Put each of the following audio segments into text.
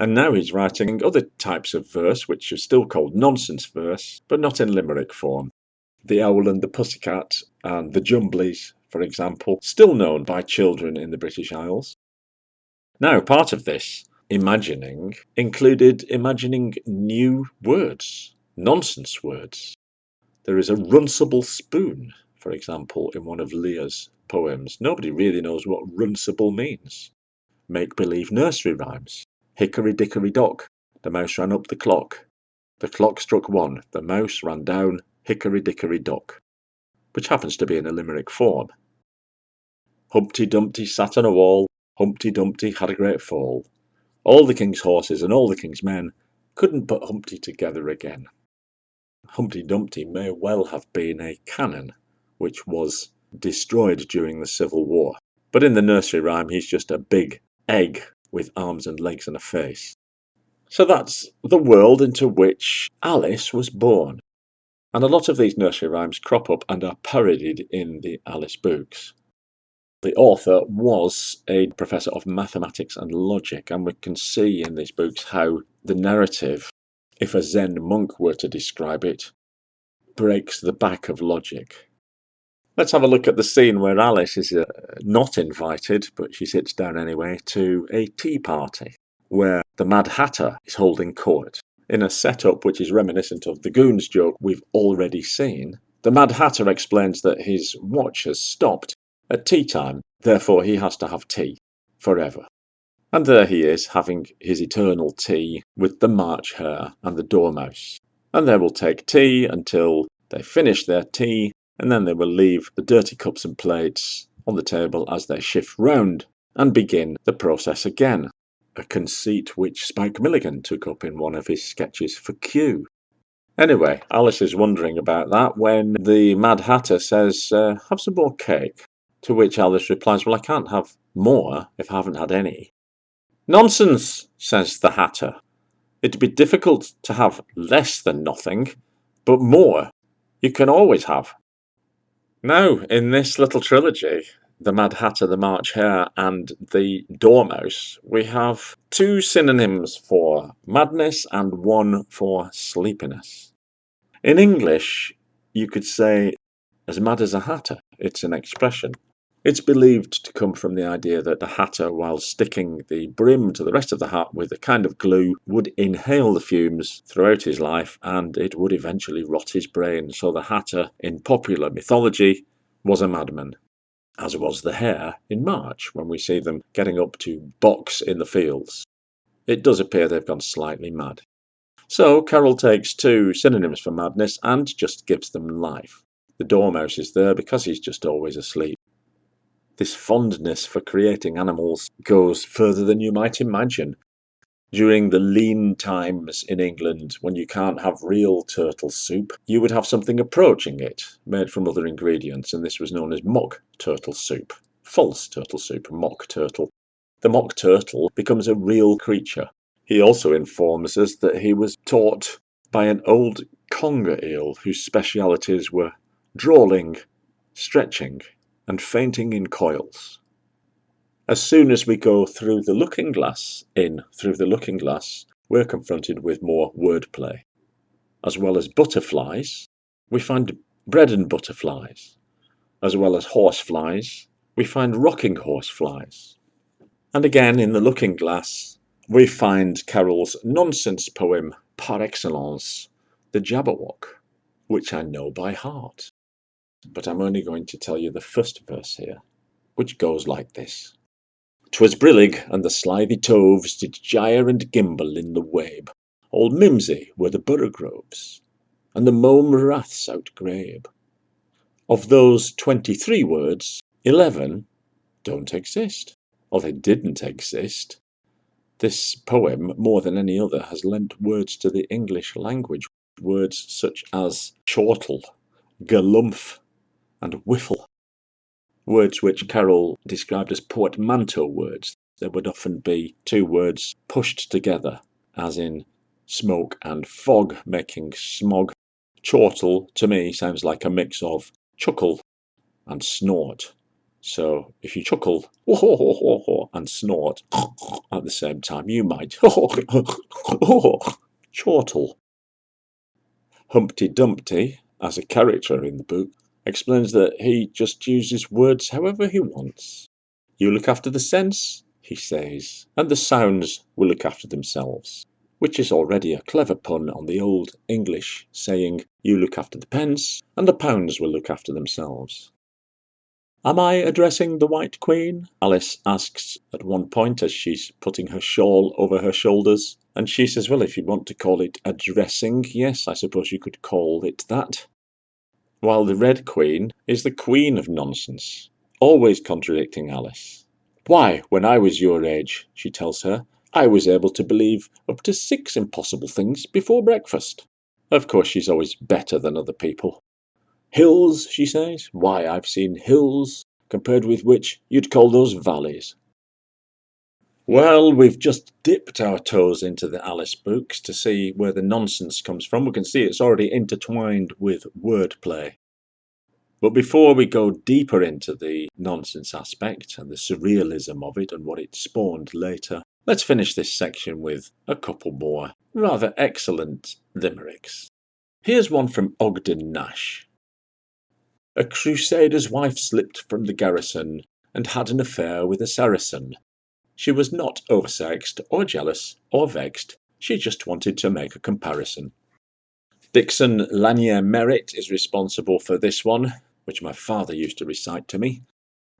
And now he's writing other types of verse, which are still called nonsense verse, but not in limerick form. The Owl and the Pussycat and the Jumblies, for example, still known by children in the British Isles. Now, part of this imagining included imagining new words, nonsense words. There is a runcible spoon, for example, in one of Lear's poems. Nobody really knows what runcible means. Make-believe nursery rhymes. Hickory dickory dock, the mouse ran up the clock. The clock struck one, the mouse ran down hickory dickory dock, which happens to be in a limerick form. Humpty Dumpty sat on a wall, Humpty Dumpty had a great fall. All the king's horses and all the king's men couldn't put Humpty together again. Humpty Dumpty may well have been a cannon, which was destroyed during the Civil War. But in the nursery rhyme, he's just a big egg with arms and legs and a face. So that's the world into which Alice was born. And a lot of these nursery rhymes crop up and are parodied in the Alice books. The author was a professor of mathematics and logic, and we can see in these books how the narrative, if a Zen monk were to describe it, breaks the back of logic. Let's have a look at the scene where Alice is not invited, but she sits down anyway, to a tea party, where the Mad Hatter is holding court. In a setup which is reminiscent of the Goons joke we've already seen, the Mad Hatter explains that his watch has stopped at tea time, therefore he has to have tea forever. And there he is, having his eternal tea with the March Hare and the Dormouse. And they will take tea until they finish their tea, and then they will leave the dirty cups and plates on the table as they shift round and begin the process again. A conceit which Spike Milligan took up in one of his sketches for Q. Anyway, Alice is wondering about that when the Mad Hatter says, have some more cake. To which Alice replies, well, I can't have more if I haven't had any. Nonsense, says the Hatter. It'd be difficult to have less than nothing, but more you can always have. Now, in this little trilogy, the Mad Hatter, the March Hare, and the Dormouse, we have two synonyms for madness and one for sleepiness. In English, you could say, as mad as a hatter. It's an expression. It's believed to come from the idea that the hatter, while sticking the brim to the rest of the hat with a kind of glue, would inhale the fumes throughout his life and it would eventually rot his brain. So the hatter, in popular mythology, was a madman, as was the hare in March, when we see them getting up to box in the fields. It does appear they've gone slightly mad. So Carroll takes two synonyms for madness and just gives them life. The Dormouse is there because he's just always asleep. This fondness for creating animals goes further than you might imagine. During the lean times in England, when you can't have real turtle soup, you would have something approaching it, made from other ingredients, and this was known as mock turtle soup. False turtle soup, mock turtle. The mock turtle becomes a real creature. He also informs us that he was taught by an old conger eel whose specialities were drawling, stretching, and fainting in coils. As soon as we go through the looking glass, we're confronted with more wordplay. As well as butterflies, we find bread and butterflies. As well as horseflies, we find rocking horseflies. And again, in the looking glass, we find Carroll's nonsense poem par excellence, The Jabberwock, which I know by heart. But I'm only going to tell you the first verse here, which goes like this. 'Twas brillig, and the slithy toves did gyre and gimble in the wabe. Old mimsy were the borogoves, and the mome raths outgrabe. Of those 23 words, 11 don't exist, or they didn't exist. This poem, more than any other, has lent words to the English language, words such as chortle, galumph, and whiffle, words which Carroll described as portmanteau words. There would often be two words pushed together, as in smoke and fog, making smog. Chortle, to me, sounds like a mix of chuckle and snort. So if you chuckle, ho ho ho ho ho, and snort at the same time, you might. Chortle. Humpty Dumpty, as a character in the book, explains that he just uses words however he wants. You look after the sense, he says, and the sounds will look after themselves, which is already a clever pun on the old English saying, you look after the pence, and the pounds will look after themselves. Am I addressing the White Queen? Alice asks at one point as she's putting her shawl over her shoulders, and she says, well, if you want to call it addressing, yes, I suppose you could call it that. While the Red Queen is the queen of nonsense, always contradicting Alice. Why, when I was your age, she tells her, I was able to believe up to 6 impossible things before breakfast. Of course, she's always better than other people. Hills, she says. Why, I've seen hills, compared with which you'd call those valleys. Well, we've just dipped our toes into the Alice books to see where the nonsense comes from. We can see it's already intertwined with wordplay. But before we go deeper into the nonsense aspect and the surrealism of it and what it spawned later, let's finish this section with a couple more rather excellent limericks. Here's one from Ogden Nash. A crusader's wife slipped from the garrison and had an affair with a Saracen. She was not oversexed or jealous or vexed, she just wanted to make a comparison. Dixon Lanier Merritt is responsible for this one, which my father used to recite to me.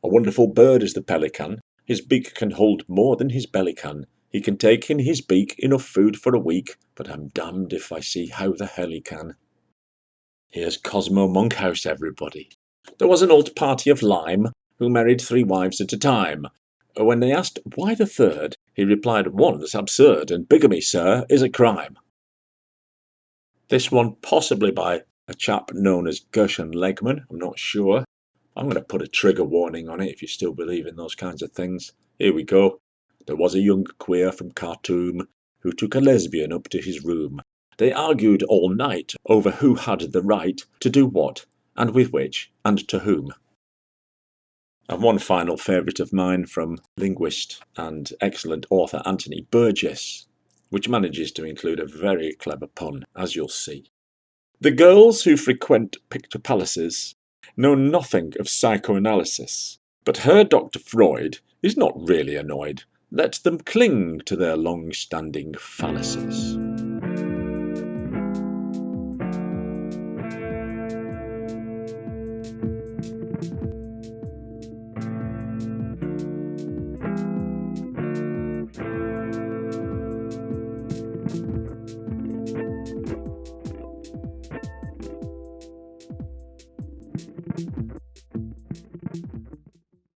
A wonderful bird is the pelican, his beak can hold more than his belly can. He can take in his beak enough food for a week, but I'm damned if I see how the hell he can. Here's Cosmo Monkhouse, everybody. There was an old party of Lyme who married 3 wives at a time. When they asked why the third, he replied, one's absurd, and bigamy, sir, is a crime. This one possibly by a chap known as Gershon Legman, I'm not sure. I'm going to put a trigger warning on it if you still believe in those kinds of things. Here we go. There was a young queer from Khartoum who took a lesbian up to his room. They argued all night over who had the right to do what, and with which, and to whom. And one final favourite of mine from linguist and excellent author Anthony Burgess, which manages to include a very clever pun, as you'll see. The girls who frequent picture palaces know nothing of psychoanalysis, but her Dr. Freud is not really annoyed. Let them cling to their long-standing fallacies.